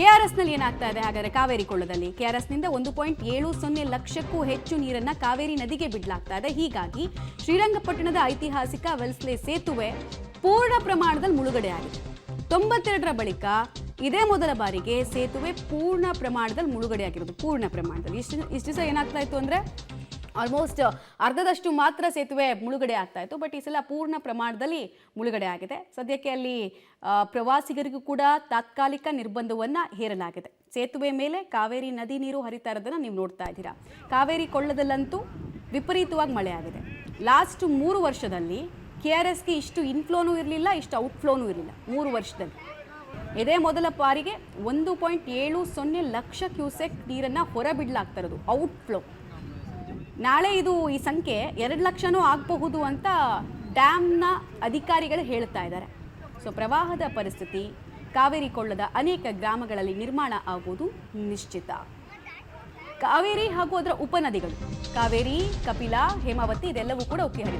ಕೆಆರ್ಎಸ್ನಲ್ಲಿ ಏನಾಗ್ತಾ ಇದೆ ಹಾಗಾದ್ರೆ ಕಾವೇರಿ ಕೊಳ್ಳದಲ್ಲಿ ಕೆಆರ್ಎಸ್ನಿಂದ 1.70 ಲಕ್ಷಕ್ಕೂ ಹೆಚ್ಚು ನೀರನ್ನ ಕಾವೇರಿ ನದಿಗೆ ಬಿಡಲಾಗ್ತಾ ಇದೆ. ಹೀಗಾಗಿ ಶ್ರೀರಂಗಪಟ್ಟಣದ ಐತಿಹಾಸಿಕ ವೆಲ್ಸ್ಲೆ ಸೇತುವೆ ಪೂರ್ಣ ಪ್ರಮಾಣದಲ್ಲಿ ಮುಳುಗಡೆಯಾಗಿದೆ. 92ರ ಬಳಿಕ ಇದೇ ಮೊದಲ ಬಾರಿಗೆ ಸೇತುವೆ ಪೂರ್ಣ ಪ್ರಮಾಣದಲ್ಲಿ ಮುಳುಗಡೆಯಾಗಿರೋದು. ಪೂರ್ಣ ಪ್ರಮಾಣದಲ್ಲಿ ಇಷ್ಟು ದಿವಸ ಏನಾಗ್ತಾ ಇತ್ತು ಅಂದ್ರೆ ಆಲ್ಮೋಸ್ಟ್ ಅರ್ಧದಷ್ಟು ಮಾತ್ರ ಸೇತುವೆ ಮುಳುಗಡೆ ಆಗ್ತಾ ಇತ್ತು. ಬಟ್ ಈ ಸಲ ಪೂರ್ಣ ಪ್ರಮಾಣದಲ್ಲಿ ಮುಳುಗಡೆ ಆಗಿದೆ. ಸದ್ಯಕ್ಕೆ ಅಲ್ಲಿ ಪ್ರವಾಸಿಗರಿಗೂ ಕೂಡ ತಾತ್ಕಾಲಿಕ ನಿರ್ಬಂಧವನ್ನು ಹೇರಲಾಗಿದೆ. ಸೇತುವೆ ಮೇಲೆ ಕಾವೇರಿ ನದಿ ನೀರು ಹರಿತಾ ಇರೋದನ್ನ ನೀವು ನೋಡ್ತಾ ಇದ್ದೀರಾ. ಕಾವೇರಿ ಕೊಳ್ಳದಲ್ಲಂತೂ ವಿಪರೀತವಾಗಿ ಮಳೆ ಆಗಿದೆ. ಲಾಸ್ಟ್ 3 ವರ್ಷದಲ್ಲಿ ಕೆಆರ್ಎಸ್ಗೆ ಇಷ್ಟು ಇನ್ಫ್ಲೋನೂ ಇರಲಿಲ್ಲ, ಇಷ್ಟು ಔಟ್ಫ್ಲೋನೂ ಇರಲಿಲ್ಲ. 3 ವರ್ಷದಲ್ಲಿ ಇದೇ ಮೊದಲ ಬಾರಿಗೆ 1.70 ಲಕ್ಷ ಕ್ಯೂಸೆಕ್ ನೀರನ್ನು ಹೊರಬಿಡಲಾಗ್ತಾ ಇರೋದು ಔಟ್ಫ್ಲೋ. ನಾಳೆ ಈ ಸಂಖ್ಯೆ 2 ಲಕ್ಷನೂ ಆಗಬಹುದು ಅಂತ ಡ್ಯಾಮ್ನ ಅಧಿಕಾರಿಗಳು ಹೇಳ್ತಾ ಇದ್ದಾರೆ. ಸೊ ಪ್ರವಾಹದ ಪರಿಸ್ಥಿತಿ ಕಾವೇರಿ ಕೊಳ್ಳದ ಅನೇಕ ಗ್ರಾಮಗಳಲ್ಲಿ ನಿರ್ಮಾಣ ಆಗುವುದು ನಿಶ್ಚಿತ. ಕಾವೇರಿ ಹಾಗೂ ಅದರ ಉಪನದಿಗಳು ಕಾವೇರಿ, ಕಪಿಲಾ, ಹೇಮಾವತಿ ಇದೆಲ್ಲವೂ ಕೂಡ ಉಕ್ಕಿ ಹರಿತಾ